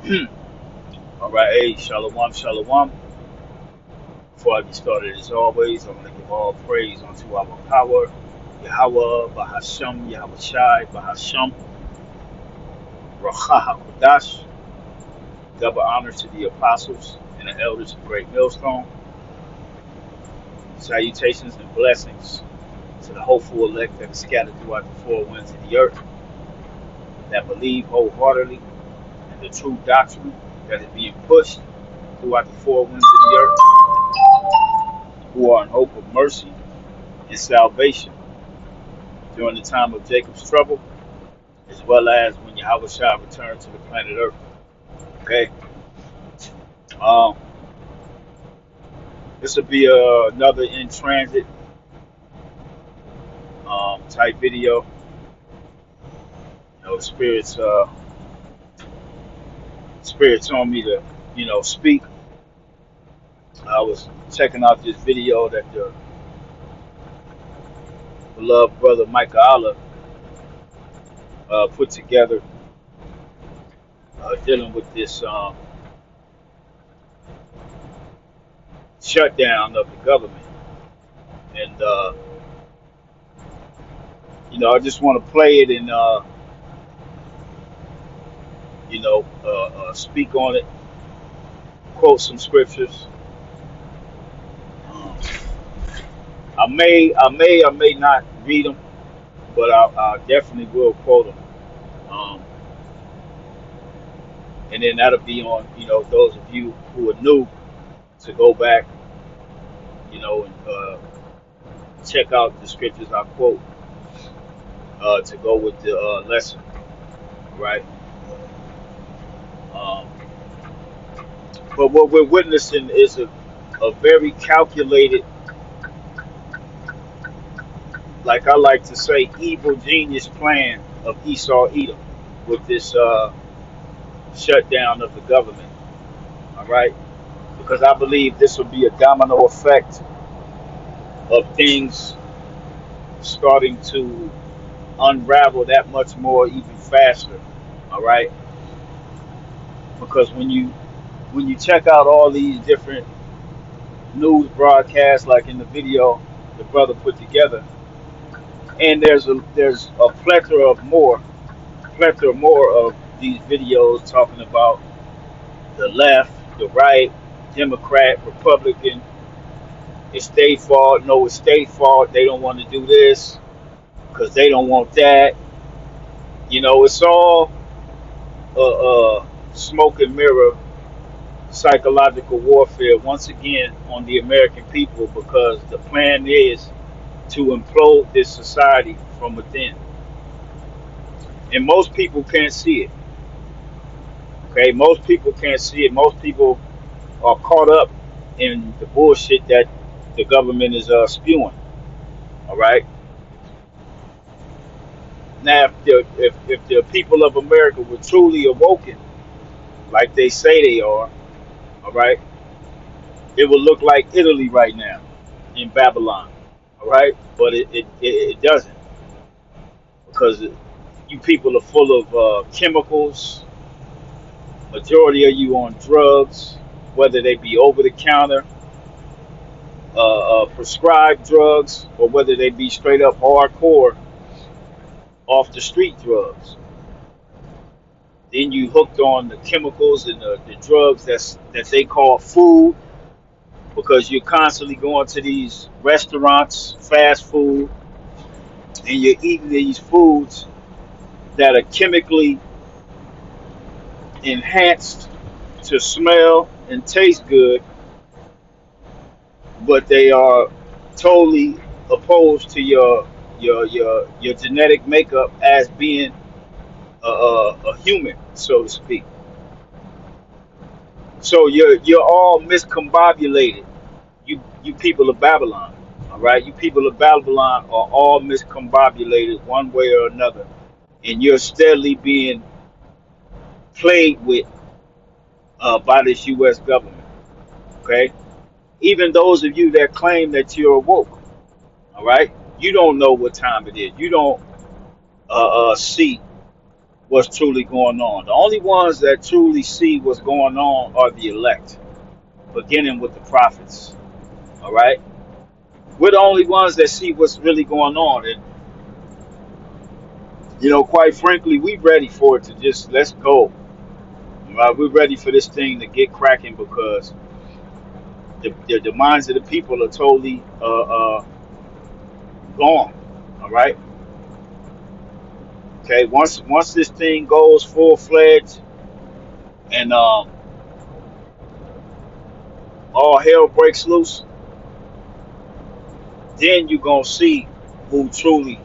All right, hey, shalom, shalom. Before I get started, as always, I'm going to give all praise unto our power, Yahweh, Bahasham, Yahweh Shai, Bahasham, Racha HaKodash. Double honors to the apostles and the elders of Great Millstone. Salutations and blessings to the hopeful elect that is scattered throughout the four winds of the earth, that believe wholeheartedly in the true doctrine that is being pushed throughout the four winds of the earth, who are in hope of mercy and salvation during the time of Jacob's trouble, as well as when Yahweh shall return to the planet Earth. Okay, um, this will be another in transit type video. The spirits told me to, speak. I was checking out this video that the beloved brother Micah Allah put together, dealing with this shutdown of the government. And I just want to play it and speak on it, quote some scriptures. Um, I may not read them, but I definitely will quote them. Um, and then that'll be on, those of you who are new to go back, and check out the scriptures I quote to go with the lesson, right? Um, but what we're witnessing is a very calculated, like I like to say, evil genius plan of Esau Edom with this shutdown of the government. All right, because I believe this will be a domino effect of things starting to unravel that much more, even faster. All right, because when you check out all these different news broadcasts, like in the video the brother put together, and there's a plethora more of these videos talking about the left, the right, Democrat, Republican. It's their fault. No, it's their fault. They don't want to do this because they don't want that. It's all smoke and mirror psychological warfare once again on the American people, because the plan is to implode this society from within. And most people can't see it. Okay, most people can't see it. Most people are caught up in the bullshit that the government is spewing. All right. Now, if the people of America were truly awoken, like they say they are, all right, it would look like Italy right now in Babylon. All right, but it doesn't, because you people are full of chemicals. Majority of you on drugs, whether they be over the counter, prescribed drugs, or whether they be straight up hardcore off the street drugs. Then you hooked on the chemicals and the drugs that they call food, because you're constantly going to these restaurants, fast food, and you're eating these foods that are chemically enhanced to smell and taste good, but they are totally opposed to your genetic makeup as being a human, so to speak. So you're all miscombobulated. You people of Babylon, all right. You people of Babylon are all miscombobulated one way or another, and you're steadily being played with by this U.S. government. Okay, even those of you that claim that you're woke, all right, you don't know what time it is. You don't see what's truly going on. The only ones that truly see what's going on are the elect, beginning with the prophets. All right, we're the only ones that see what's really going on, and quite frankly, we ready for it to just let's go. All right, we're ready for this thing to get cracking because the minds of the people are totally gone. All right. Okay. Once this thing goes full fledged and all hell breaks loose, then you're gonna see who truly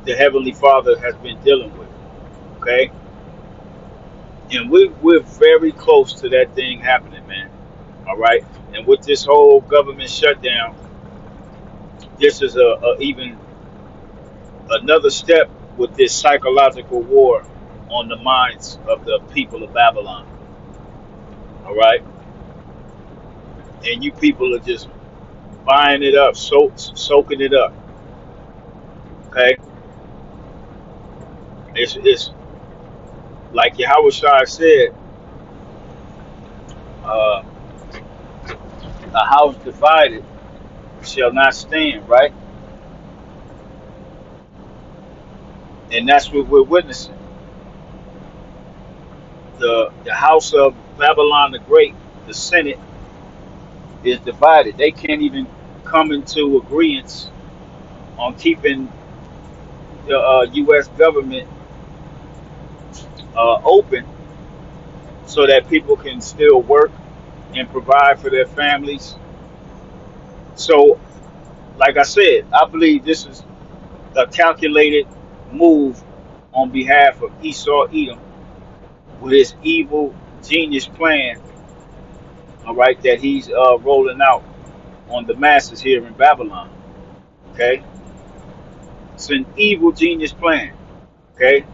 the Heavenly Father has been dealing with. Okay. And we're very close to that thing happening, man. All right. And with this whole government shutdown, this is a even another step with this psychological war on the minds of the people of Babylon. All right, and you people are just buying it up, soaking it up. Okay, it's like Yahweh Shai said, uh, a house divided shall not stand. Right, and that's what we're witnessing. The house of Babylon the Great, the Senate, is divided. They can't even come into agreement on keeping the U.S. government open so that people can still work and provide for their families. So, like I said, I believe this is a calculated move on behalf of Esau Edom with his evil genius plan, all right, that he's rolling out on the masses here in Babylon. Okay, it's an evil genius plan. Okay,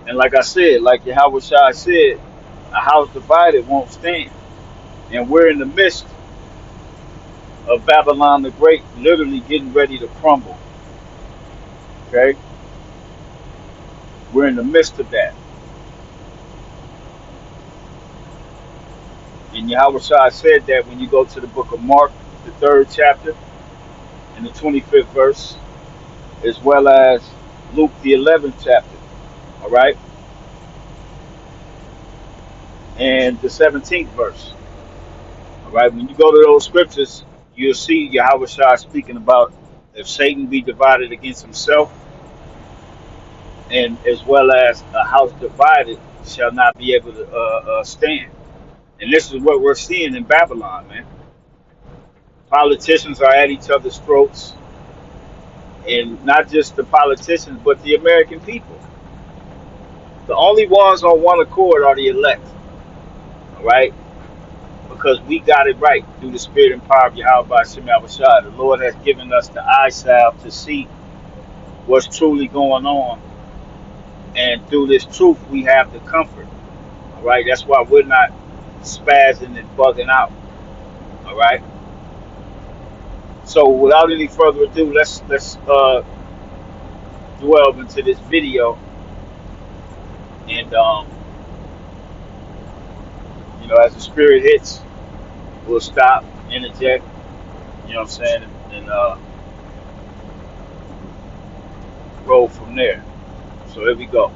and like I said, like Yahweh Shai said, a house divided won't stand, and we're in the midst of Babylon the Great, literally getting ready to crumble. Okay, we're in the midst of that. And Yahweh Shai said that when you go to the book of Mark, the 3rd chapter, and the 25th verse, as well as Luke, the 11th chapter, all right, and the 17th verse, all right. When you go to those scriptures, you'll see Yahweh Shai speaking about if Satan be divided against himself, and as well as a house divided shall not be able to stand. And this is what we're seeing in Babylon, man. Politicians are at each other's throats, and not just the politicians, but the American people. The only ones on one accord are the elect, all right? Because we got it right through the spirit and power of Yahweh by Shem Shai. The Lord has given us the eye salve to see what's truly going on, and through this truth, we have the comfort, all right? That's why we're not spazzing and bugging out, all right? So without any further ado, let's delve into this video, and as the spirit hits, we'll stop, interject, you know what I'm saying, and roll from there. So here we go.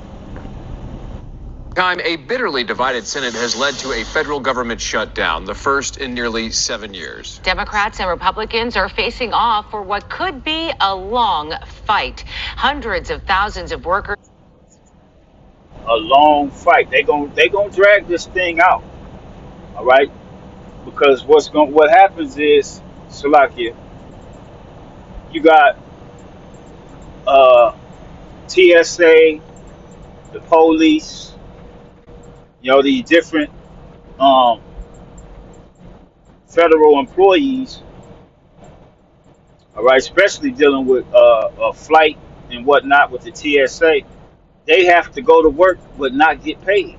Time, a bitterly divided Senate has led to a federal government shutdown, the first in nearly 7 years. Democrats and Republicans are facing off for what could be a long fight. Hundreds of thousands of workers. A long fight. They gonna drag this thing out. All right, because what happens is, Salakia, you got TSA, the police, the different federal employees, all right, especially dealing with a flight and whatnot with the TSA. They have to go to work but not get paid.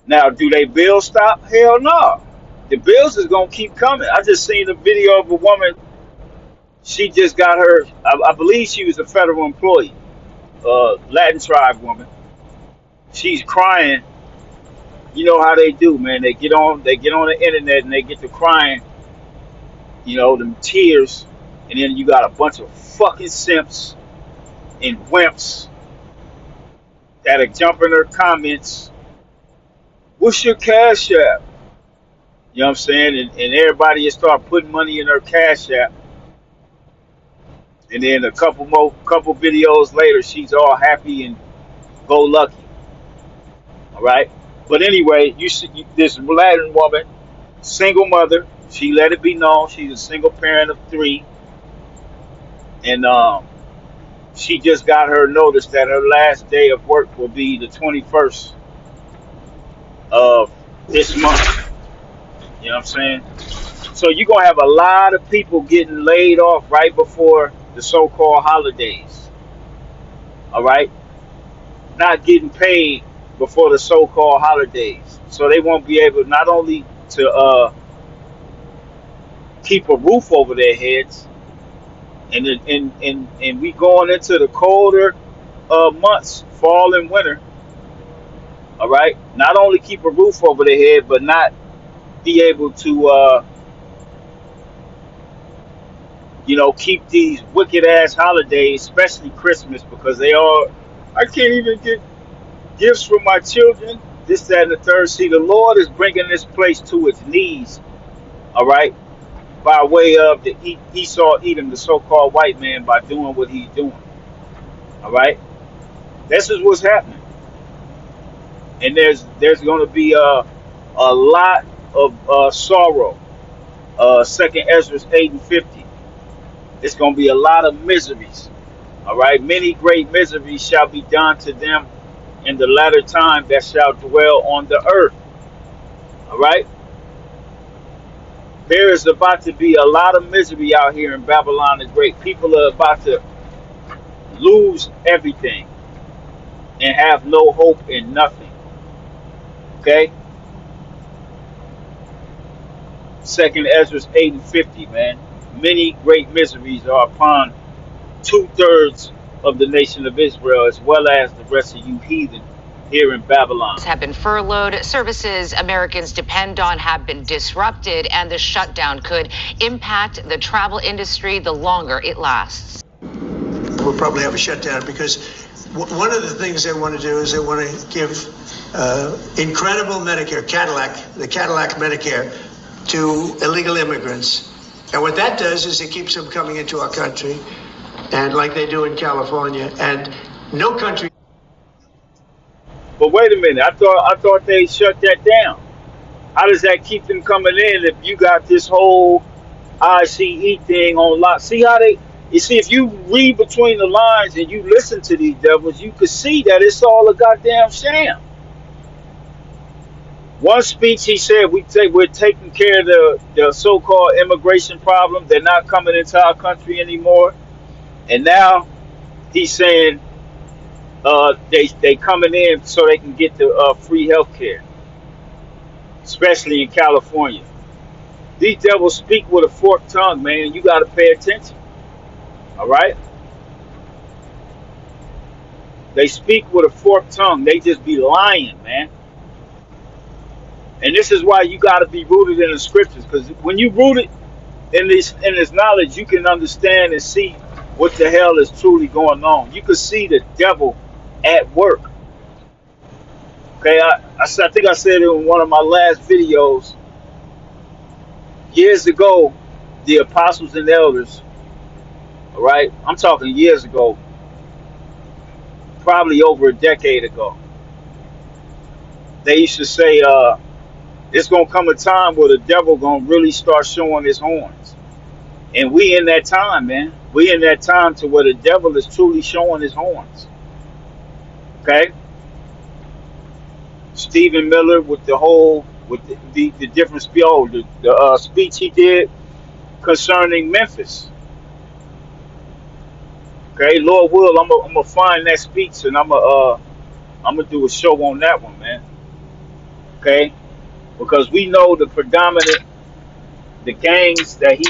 Now, do they bills stop? Hell no. The bills is gonna keep coming. I just seen a video of a woman She just got her. I believe she was a federal employee, Latin tribe woman. She's crying. You know how they do, man. They get on the internet and they get to crying. You know, them tears, and then you got a bunch of fucking simps and wimps that are jumping her comments. What's your cash app? You know what I'm saying? And everybody just start putting money in her cash app. And then a couple videos later, she's all happy and go lucky. All right. But anyway, you see this Latin woman, single mother. She let it be known she's a single parent of three, and she just got her notice that her last day of work will be the 21st of this month. You know what I'm saying? So you're gonna have a lot of people getting laid off right before the so-called holidays. All right, not getting paid before the so-called holidays, so they won't be able not only to keep a roof over their heads, and we going into the colder months, fall and winter. All right, not only keep a roof over their head, but not be able to keep these wicked ass holidays, especially Christmas, because they are. I can't even get gifts for my children. This, that, and the third. See, the Lord is bringing this place to its knees. All right, by way of the Esau Edom, the so-called white man, by doing what he's doing. All right, this is what's happening, and there's going to be a lot of sorrow. Second Ezra 8:50. It's going to be a lot of miseries. All right, many great miseries shall be done to them in the latter time that shall dwell on the earth. All right, there is about to be a lot of misery out here in Babylon the Great. People are about to lose everything and have no hope in nothing. Okay, Second Ezra 8:50, man. Many great miseries are upon 2/3 of the nation of Israel, as well as the rest of you heathen here in Babylon. Have been furloughed. Services Americans depend on have been disrupted, and the shutdown could impact the travel industry the longer it lasts. We'll probably have a shutdown because one of the things they want to do is they want to give incredible Medicare, the Cadillac Medicare, to illegal immigrants. And what that does is it keeps them coming into our country, and like they do in California, and no country. But wait a minute, I thought they shut that down. How does that keep them coming in if you got this whole ICE thing on lock? See how you see, if you read between the lines and you listen to these devils, you could see that it's all a goddamn sham. One speech he said we're taking care of the so-called immigration problem. They're not coming into our country anymore. And now he's saying they coming in so they can get the free health care, especially in California. These devils speak with a forked tongue, man. You got to pay attention. All right? They speak with a forked tongue. They just be lying, man. And this is why you got to be rooted in the scriptures, because when you rooted in this knowledge, you can understand and see what the hell is truly going on. You can see the devil at work. Okay, I think I said it in one of my last videos. Years ago, the apostles and elders, all right, I'm talking years ago, probably over a decade ago, they used to say, it's going to come a time where the devil going to really start showing his horns. And we in that time, man. We in that time to where the devil is truly showing his horns. Okay? Stephen Miller with the different speech he did concerning Memphis. Okay, Lord will, I'm gonna find that speech and I'm gonna do a show on that one, man. Okay, because we know the gangs that he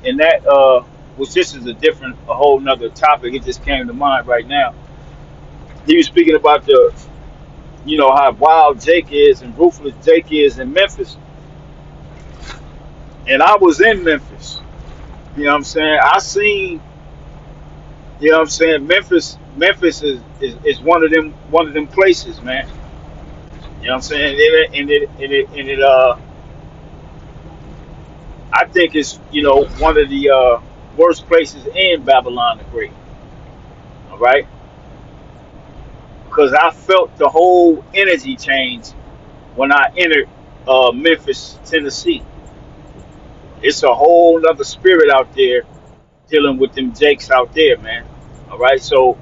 in that which this is a whole nother topic. It just came to mind right now. He was speaking about how wild Jake is and ruthless Jake is in Memphis. And I was in Memphis. You know what I'm saying? I seen, you know what I'm saying, Memphis is one of them places, man. You know what I'm saying? I think it's, one of the worst places in Babylon the Great. All right? Because I felt the whole energy change when I entered Memphis, Tennessee. It's a whole other spirit out there dealing with them Jakes out there, man. All right, so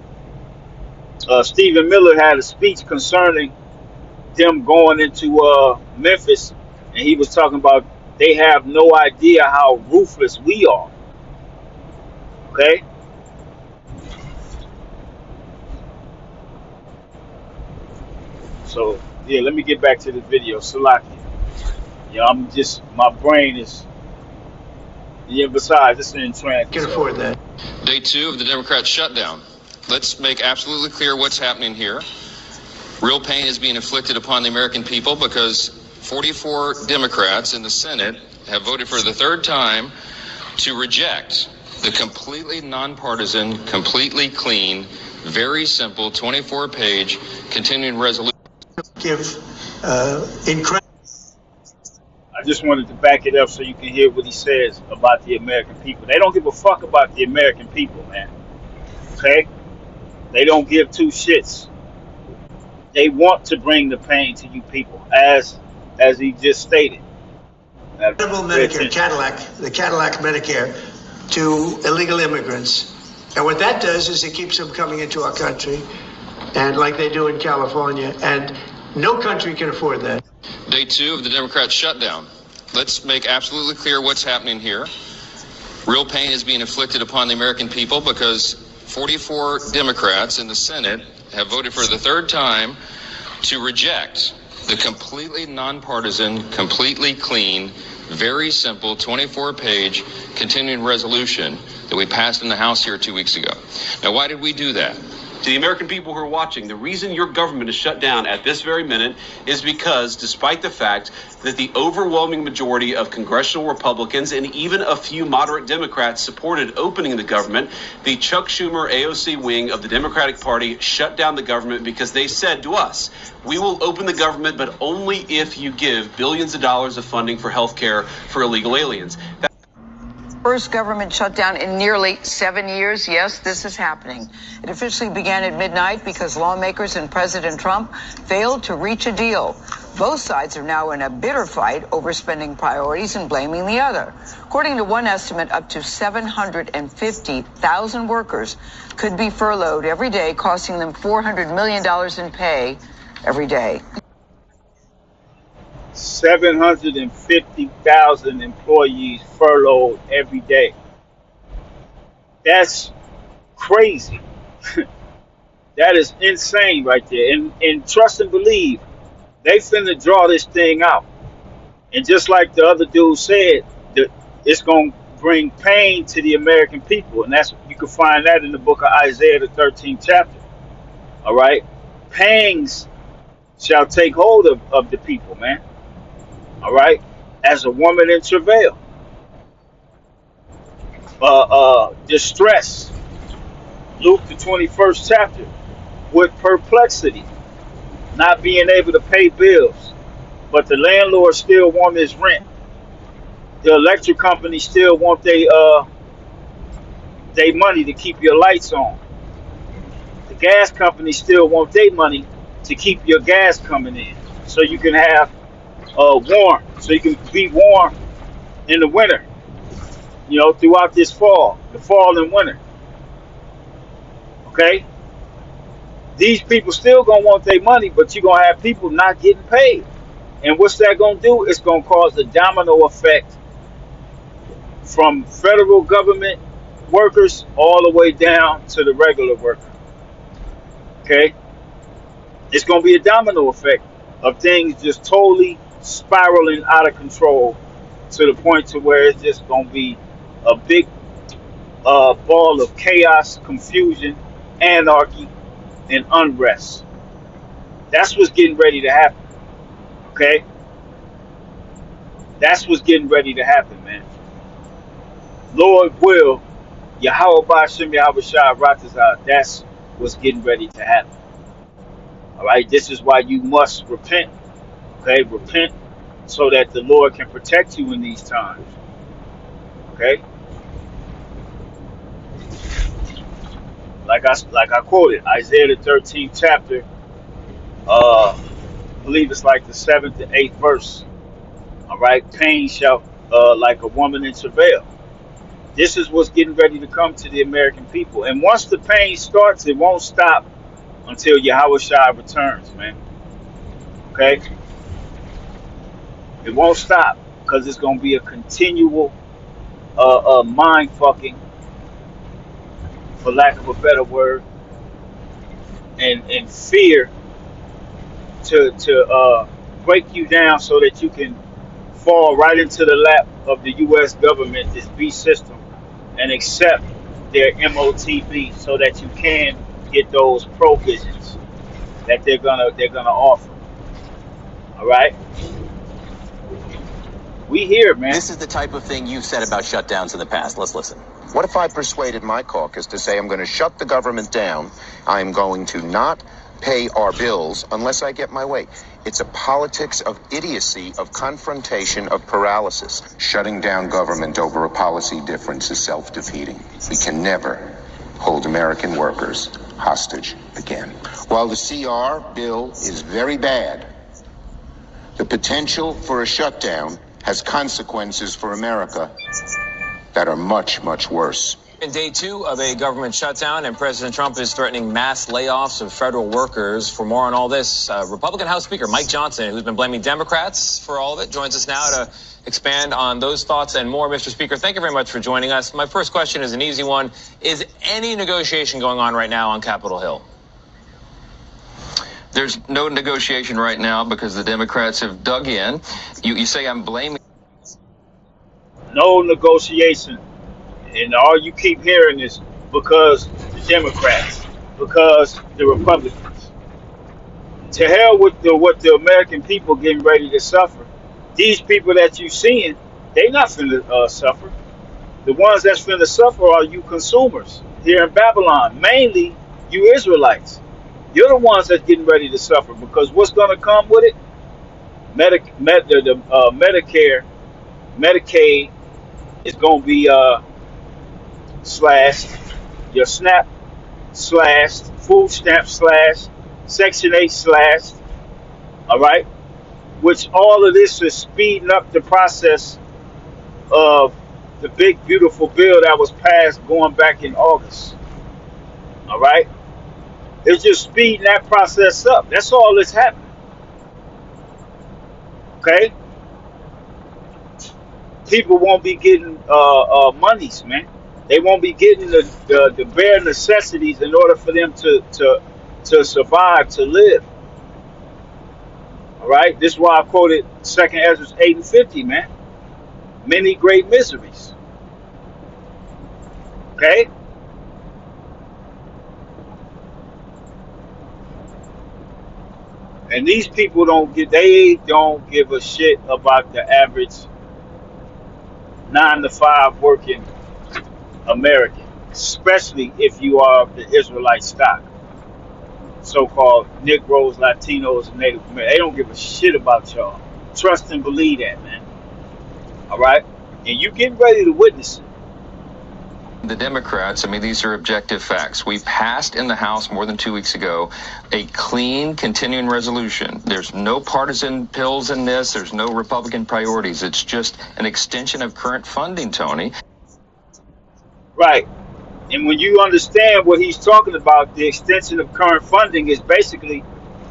Stephen Miller had a speech concerning them going into Memphis, and he was talking about they have no idea how ruthless we are. Okay? So, yeah, let me get back to the video. Salaki. Yeah, my brain is, besides, it's in transit. Can afford that. Day 2 of the Democrat shutdown. Let's make absolutely clear what's happening here. Real pain is being inflicted upon the American people because 44 Democrats in the Senate have voted for the third time to reject the completely nonpartisan, completely clean, very simple 24-page continuing resolution. Give incredible. I just wanted to back it up so you can hear what he says about the American people. They don't give a fuck about the American people, man. Okay? They don't give two shits. They want to bring the pain to you people, as he just stated. Incredible Medicare, the Cadillac Medicare to illegal immigrants. And what that does is it keeps them coming into our country, and like they do in California, and no country can afford that. Day 2 of the Democrat shutdown. Let's make absolutely clear what's happening here. Real pain is being inflicted upon the American people because 44 Democrats in the Senate have voted for the third time to reject the completely nonpartisan, completely clean, very simple 24-page continuing resolution that we passed in the House here 2 weeks ago. Now, why did we do that? To the American people who are watching, the reason your government is shut down at this very minute is because, despite the fact that the overwhelming majority of congressional Republicans and even a few moderate Democrats supported opening the government, the Chuck Schumer AOC wing of the Democratic Party shut down the government because they said to us, we will open the government, but only if you give billions of dollars of funding for health care for illegal aliens. First government shutdown in nearly 7 years. Yes, this is happening. It officially began at midnight because lawmakers and President Trump failed to reach a deal. Both sides are now in a bitter fight over spending priorities and blaming the other. According to one estimate, up to 750,000 workers could be furloughed every day, costing them $400 million in pay every day. 750,000 employees furloughed every day. That's crazy. That is insane right there. And trust and believe, they finna draw this thing out. And just like the other dude said, it's going to bring pain to the American people. And you can find that in the book of Isaiah, the 13th chapter. All right? Pangs shall take hold of the people, man. All right, as a woman in travail, distress. Luke the 21st chapter, with perplexity, not being able to pay bills, but the landlord still want his rent. The electric company still want they money to keep your lights on. The gas company still want their money to keep your gas coming in, so you can have warm, so you can be warm in the winter, throughout this fall and winter. Okay? These people still gonna want their money, but you're gonna have people not getting paid. And what's that gonna do? It's gonna cause a domino effect from federal government workers all the way down to the regular worker. Okay? It's gonna be a domino effect of things just totally spiraling out of control to the point to where it's just going to be a big ball of chaos, confusion, anarchy, and unrest. That's what's getting ready to happen. Okay, that's what's getting ready to happen, man. Lord will, Yahweh Ba'Shem Yahweh Shai Ratazah, that's what's getting ready to happen. All right, this is why you must repent. Okay, repent so that the Lord can protect you in these times. Okay, like I quoted Isaiah the 13th chapter. I believe it's like the 7th to 8th verse. All right, pain shall like a woman in travail. This is what's getting ready to come to the American people. And once the pain starts, it won't stop until Yahweh Shai returns, man. Okay? It won't stop because it's going to be a continual mind fucking, for lack of a better word, and fear to break you down so that you can fall right into the lap of the U.S. government, this beast system, and accept their MOTB so that you can get those provisions that they're gonna offer. All right, we here, man. This is the type of thing you've said about shutdowns in the past. Let's listen. What if I persuaded my caucus to say I'm going to shut the government down? I'm going to not pay our bills unless I get my way. It's a politics of idiocy, of confrontation, of paralysis. Shutting down government over a policy difference is self-defeating. We can never hold American workers hostage again. While the CR bill is very bad, the potential for a shutdown has consequences for America that are much, much worse. In day two of a government shutdown, and President Trump is threatening mass layoffs of federal workers. For more on all this, Republican House Speaker Mike Johnson, who's been blaming Democrats for all of it, joins us now to expand on those thoughts and more. Mr. Speaker, thank you very much for joining us. My first question is an easy one. Is any negotiation going on right now on Capitol Hill? There's no negotiation right now because the Democrats have dug in. You say I'm blaming. No negotiation. And all you keep hearing is because the Democrats, because the Republicans. To hell with what the American people getting ready to suffer. These people that you seeing, they not finna suffer. The ones that's finna suffer are you consumers here in Babylon, mainly you Israelites. You're the ones that's getting ready to suffer because what's gonna come with it? Medicare, Medicaid is gonna be slashed, your SNAP slashed, food stamp slashed, Section 8 slashed, all right? Which all of this is speeding up the process of the big, beautiful bill that was passed going back in August, all right? It's just speeding that process up. That's all that's happening, okay? People won't be getting monies, man. They won't be getting the bare necessities in order for them to survive, to live. All right, this is why I quoted 2nd Ezra 8 and 50, man. Many great miseries. Okay. And these people they don't give a shit about the average 9 to 5 working American, especially if you are the Israelite stock, so-called Negroes, Latinos, and Native Americans. They don't give a shit about y'all. Trust and believe that, man. All right, and you get ready to witness it. The Democrats, I mean, these are objective facts. We passed in the House more than 2 weeks ago a clean continuing resolution. There's no partisan pills in this. There's no Republican priorities. It's just an extension of current funding, Tony. Right. And when you understand what he's talking about, the extension of current funding is basically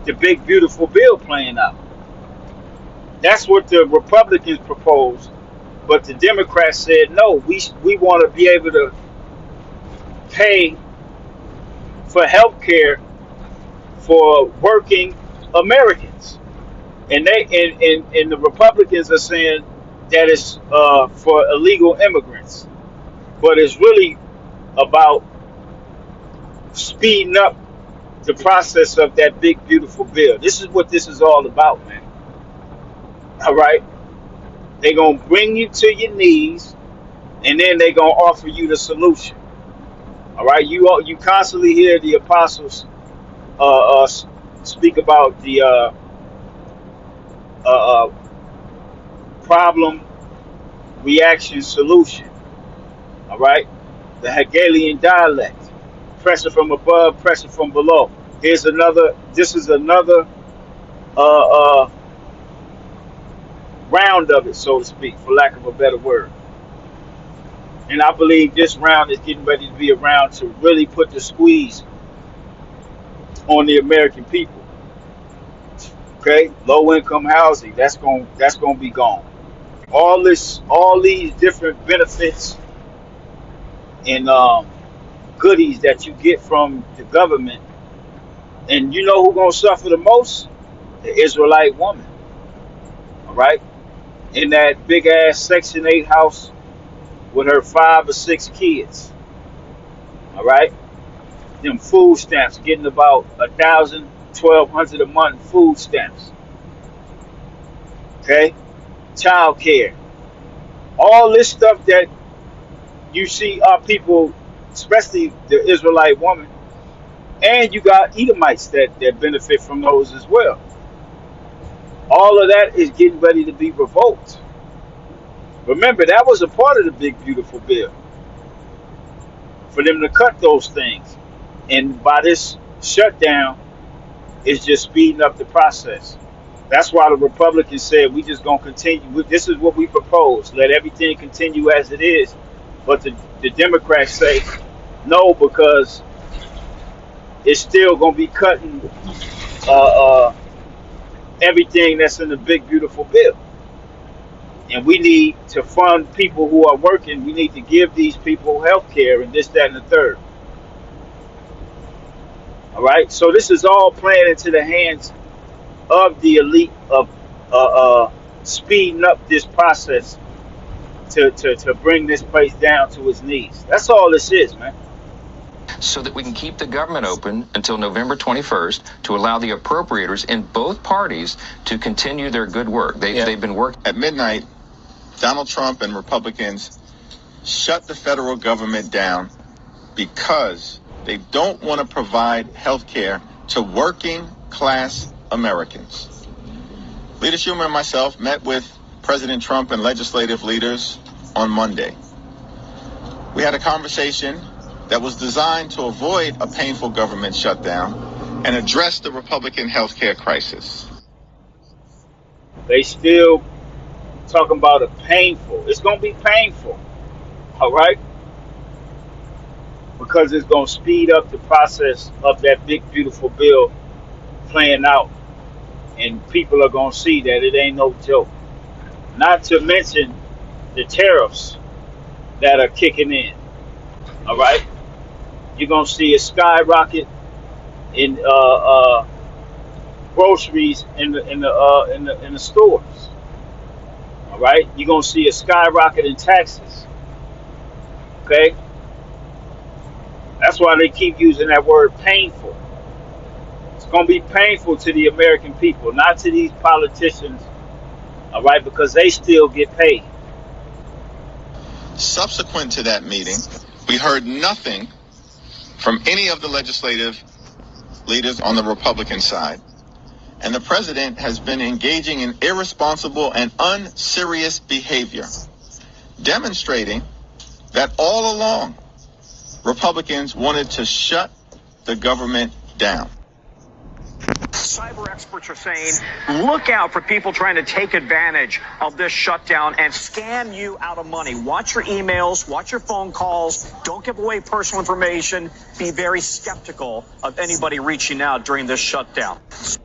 the big, beautiful bill playing out. That's what the Republicans proposed. But the Democrats said, no, we want to be able to pay for health care for working Americans. And and the Republicans are saying that it's for illegal immigrants. But it's really about speeding up the process of that big, beautiful bill. This is what this is all about, man. All right? They're going to bring you to your knees, and then they're going to offer you the solution. All right? You constantly hear the apostles speak about the problem, reaction, solution. All right? The Hegelian dialect. Pressure from above, pressure from below. This is another round of it, so to speak, for lack of a better word. And I believe this round is getting ready to be a round to really put the squeeze on the American people. Okay, low income housing, that's going to be gone. All these different benefits and goodies that you get from the government, and you know who's going to suffer the most? The Israelite woman. All right, in that big ass Section 8 house with her 5 or 6 kids. All right, them food stamps, getting about 1,000, 1,200 a month food stamps. Okay, child care, all this stuff that you see our people, especially the Israelite woman, and you got Edomites that benefit from those as well. All of that is getting ready to be revoked. Remember, that was a part of the big, beautiful bill for them to cut those things. And by this shutdown, it's just speeding up the process. That's why the Republicans said we just going to continue. This is what we propose. Let everything continue as it is. But the Democrats say no, because it's still going to be cutting everything that's in the big, beautiful bill. And we need to fund people who are working. We need to give these people health care and this, that, and the third. All right? So this is all playing into the hands of the elite of speeding up this process to bring this place down to its knees. That's all this is, man. So that we can keep the government open until November 21st to allow the appropriators in both parties to continue their good work. They've been working. At midnight, Donald Trump and Republicans shut the federal government down because they don't want to provide health care to working class Americans. Leader Schumer and myself met with President Trump and legislative leaders on Monday. We had a conversation that was designed to avoid a painful government shutdown and address the Republican health care crisis. They still talking about a painful. It's going to be painful, all right? Because it's going to speed up the process of that big, beautiful bill playing out. And people are going to see that it ain't no joke. Not to mention the tariffs that are kicking in, all right? You're going to see a skyrocket in groceries in the stores. All right, you're gonna see a skyrocket in taxes. Okay, that's why they keep using that word painful. It's gonna be painful to the American people, not to these politicians. All right, because they still get paid. Subsequent to that meeting, we heard nothing from any of the legislative leaders on the Republican side. And the president has been engaging in irresponsible and unserious behavior, demonstrating that all along, Republicans wanted to shut the government down. Cyber experts are saying, look out for people trying to take advantage of this shutdown and scam you out of money. Watch your emails, watch your phone calls. Don't give away personal information. Be very skeptical of anybody reaching out during this shutdown.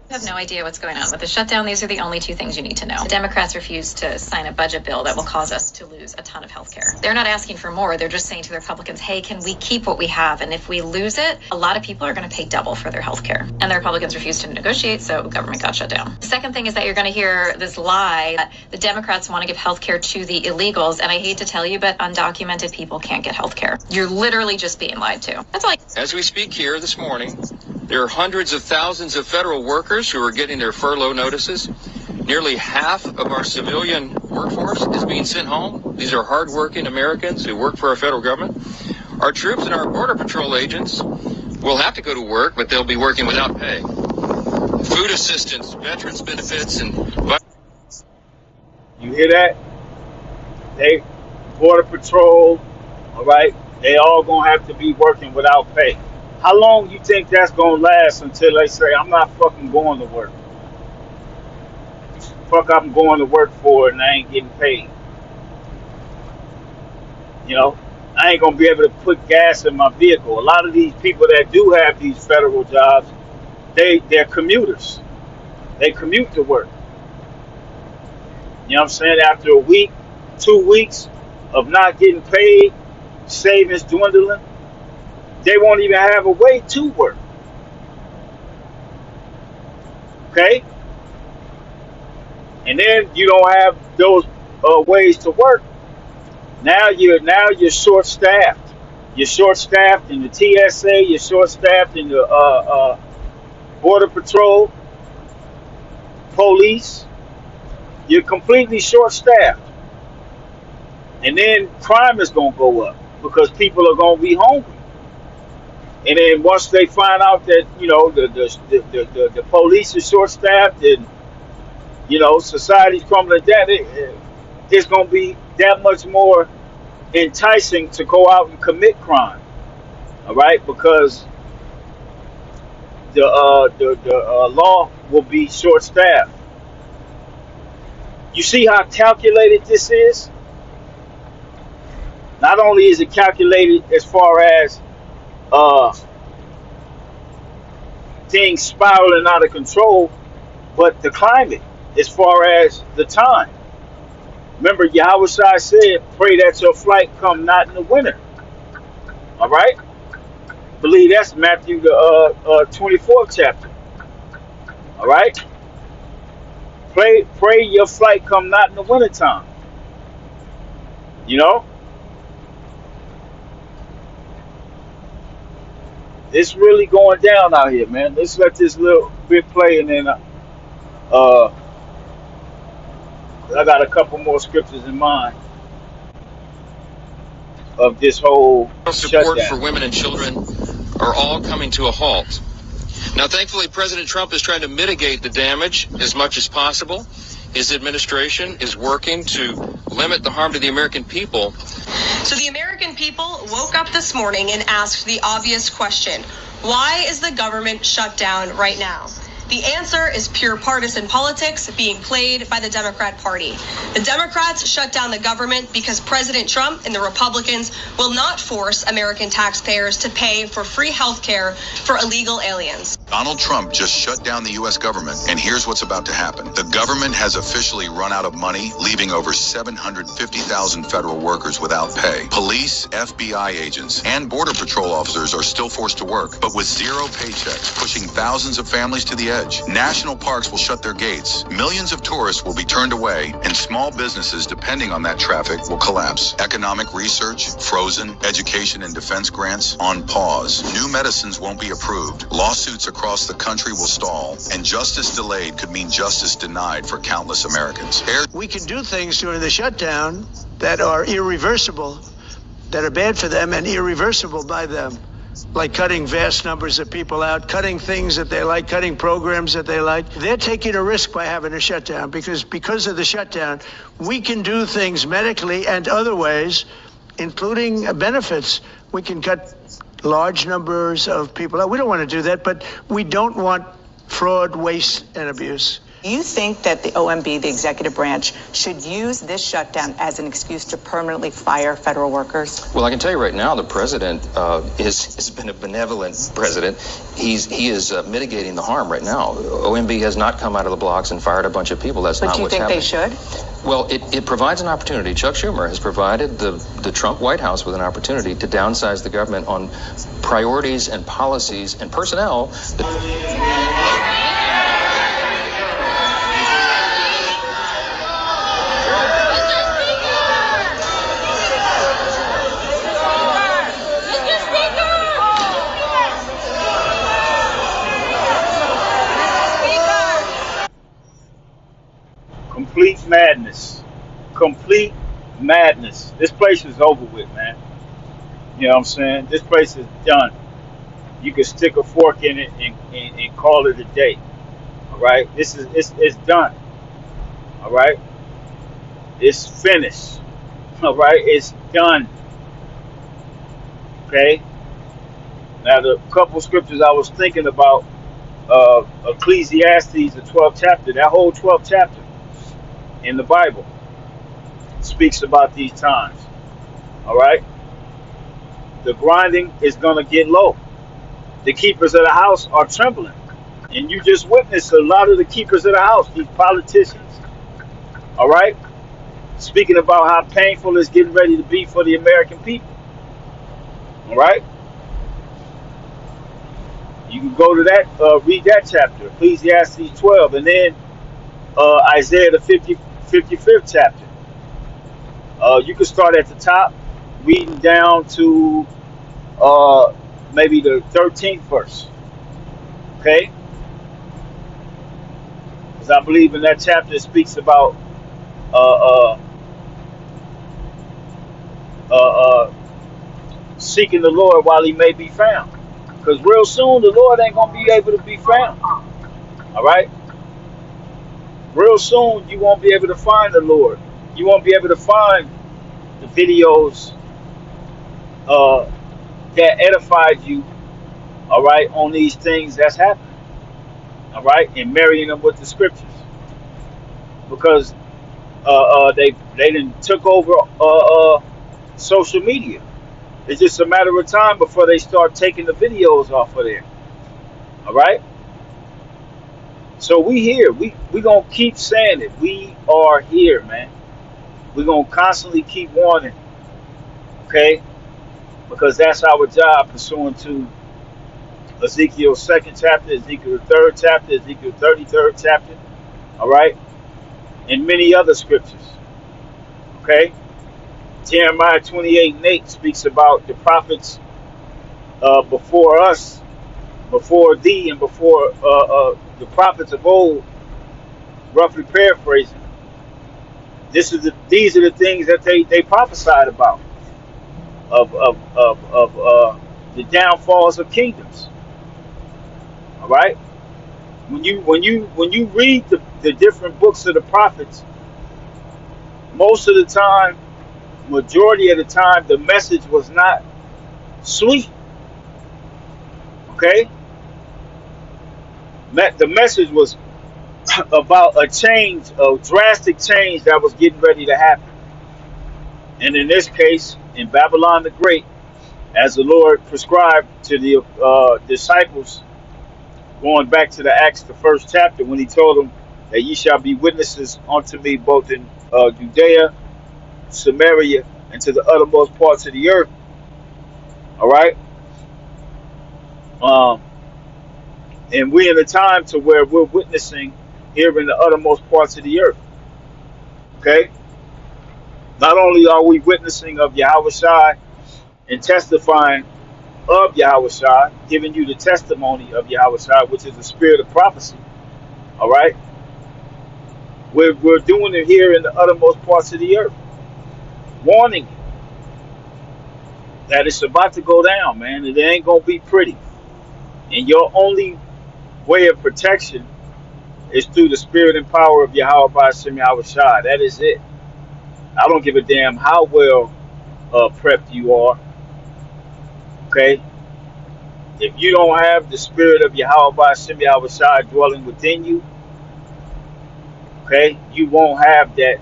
I have no idea what's going on with the shutdown. These are the only two things you need to know. The Democrats refuse to sign a budget bill that will cause us to lose a ton of health care. They're not asking for more. They're just saying to the Republicans, hey, can we keep what we have? And if we lose it, a lot of people are going to pay double for their health care. And the Republicans refused to negotiate, so government got shut down. The second thing is that you're going to hear this lie that the Democrats want to give health care to the illegals. And I hate to tell you, but undocumented people can't get health care. You're literally just being lied to. That's all. As we speak here this morning, there are hundreds of thousands of federal workers who are getting their furlough notices. Nearly half of our civilian workforce is being sent home. These are hardworking Americans who work for our federal government. Our troops and our Border Patrol agents will have to go to work, but they'll be working without pay. Food assistance, veterans benefits, and... You hear that? They, Border Patrol, all right, they all gonna have to be working without pay. How long you think that's gonna last until they say, I'm not fucking going to work? Fuck, I'm going to work for it and I ain't getting paid. You know, I ain't gonna be able to put gas in my vehicle. A lot of these people that do have these federal jobs, they're commuters. They commute to work. You know what I'm saying? After a week, 2 weeks of not getting paid, savings dwindling, they won't even have a way to work. Okay? And then you don't have those ways to work. Now you're short-staffed. You're short-staffed in the TSA. You're short-staffed in the Border Patrol, police. You're completely short-staffed. And then crime is going to go up because people are going to be hungry. And then once they find out that, you know, the police is short-staffed and, you know, society's crumbling down, it's going to be that much more enticing to go out and commit crime. All right? Because the law will be short-staffed. You see how calculated this is? Not only is it calculated as far as things spiraling out of control, but the climate as far as the time. Remember, Yahweh Shai said, pray that your flight come not in the winter. All right? Believe that's Matthew the 24th chapter. All right? Pray your flight come not in the wintertime. You know? It's really going down out here, man. Let's let this little bit play, and then I got a couple more scriptures in mind of this whole support shutdown. for women and children are all coming to a halt. Now, thankfully, President Trump is trying to mitigate the damage as much as possible. His administration is working to limit the harm to the American people. So the American people woke up this morning and asked the obvious question: why is the government shut down right now? The answer is pure partisan politics being played by the Democrat Party. The Democrats shut down the government because President Trump and the Republicans will not force American taxpayers to pay for free health care for illegal aliens. Donald Trump just shut down the U.S. government, and here's what's about to happen. The government has officially run out of money, leaving over 750,000 federal workers without pay. Police, FBI agents, and Border Patrol officers are still forced to work, but with zero paychecks, pushing thousands of families to the edge. National parks will shut their gates. Millions of tourists will be turned away, and small businesses depending on that traffic will collapse. Economic research frozen, education and defense grants on pause. New medicines won't be approved. Lawsuits across the country will stall, and justice delayed could mean justice denied for countless Americans. We can do things during the shutdown that are irreversible, that are bad for them and irreversible by them. Like cutting vast numbers of people out, cutting things that they like, cutting programs that they like. They're taking a risk by having a shutdown because of the shutdown, we can do things medically and other ways, including benefits. We can cut large numbers of people out. We don't want to do that, but we don't want fraud, waste, and abuse. Do you think that the OMB, the executive branch, should use this shutdown as an excuse to permanently fire federal workers? Well, I can tell you right now, the president has been a benevolent president. He is mitigating the harm right now. OMB has not come out of the blocks and fired a bunch of people. That's not what's happening. But do you think they should? Well, it provides an opportunity. Chuck Schumer has provided the Trump White House with an opportunity to downsize the government on priorities and policies and personnel. Complete madness. Complete madness. This place is over with, man. You know what I'm saying? This place is done. You can stick a fork in it and call it a day. All right? It's done. All right? It's finished. All right? It's done. Okay? Now, the couple scriptures I was thinking about, Ecclesiastes, the 12th chapter, that whole 12th chapter in the Bible speaks about these times. All right? The grinding is going to get low. The keepers of the house are trembling. And you just witnessed a lot of the keepers of the house, these politicians. All right? Speaking about how painful it's getting ready to be for the American people. All right? You can go to that, read that chapter, Ecclesiastes 12, and then Isaiah the 55th chapter. You can start at the top, reading down to maybe the 13th verse. Okay? Because I believe in that chapter it speaks about seeking the Lord while he may be found. Because real soon the Lord ain't going to be able to be found. All right? Real soon you won't be able to find the Lord. You won't be able to find the videos that edified you, all right, on these things that's happening. All right? And marrying them with the scriptures. Because they done took over social media. It's just a matter of time before they start taking the videos off of there. All right? So we here. We going to keep saying it. We are here, man. We're going to constantly keep warning. Okay? Because that's our job, pursuant to Ezekiel's 2nd chapter, Ezekiel's 3rd chapter, Ezekiel's 33rd chapter. All right? And many other scriptures. Okay? Jeremiah 28:8 speaks about the prophets before us, before thee, and before the prophets of old, roughly paraphrasing. These are the things that they prophesied about of the downfalls of kingdoms. All right. When you read the different books of the prophets, most of the time, majority of the time, the message was not sweet. Okay? The message was about a change, a drastic change that was getting ready to happen. And in this case, in Babylon the Great, as the Lord prescribed to the disciples, going back to the Acts, the 1st chapter, when he told them that ye shall be witnesses unto me both in Judea, Samaria, and to the uttermost parts of the earth. All right? And we're in a time to where we're witnessing here in the uttermost parts of the earth. Okay? Not only are we witnessing of Yahushua and testifying of Yahushua, giving you the testimony of Yahushua, which is the spirit of prophecy. All right? We're doing it here in the uttermost parts of the earth. Warning you that it's about to go down, man, and it ain't going to be pretty. And your only way of protection is through the spirit and power of Yahweh B'Shem Yahushua. That is it. I don't give a damn how well prepped you are. Okay? If you don't have the spirit of Yahweh B'Shem Yahushua dwelling within you, Okay, you won't have that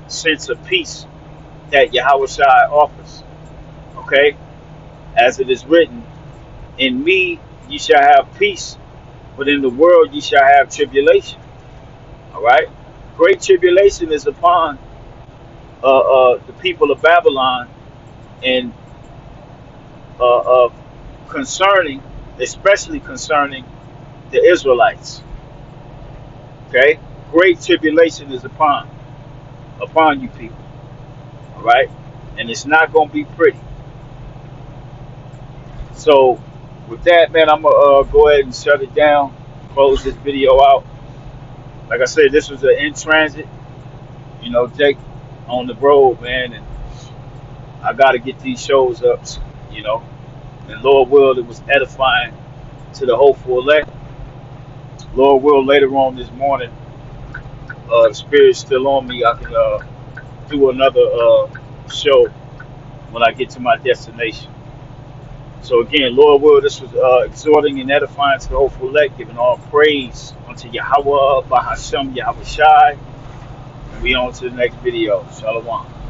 sense of peace that Yahweh Shai offers. Okay, as it is written, in me ye shall have peace, but in the world ye shall have tribulation. All right, great tribulation is upon the people of Babylon, and concerning, especially concerning the Israelites. Okay, great tribulation is upon you people. All right, and it's not gonna be pretty. So with that, man, I'm gonna go ahead and shut it down, close this video out. Like I said, this was an in transit, Jake, on the road, man, and I got to get these shows up, you know. And Lord will, it was edifying to the hopeful elect. Lord will, later on this morning, the Spirit's still on me. I can do another show when I get to my destination. So again, Lord will, this was exhorting and edifying to the hopeful elect, giving all praise unto Yahweh, Bahashem, Yahweh Shai. And we on to the next video. Shalom.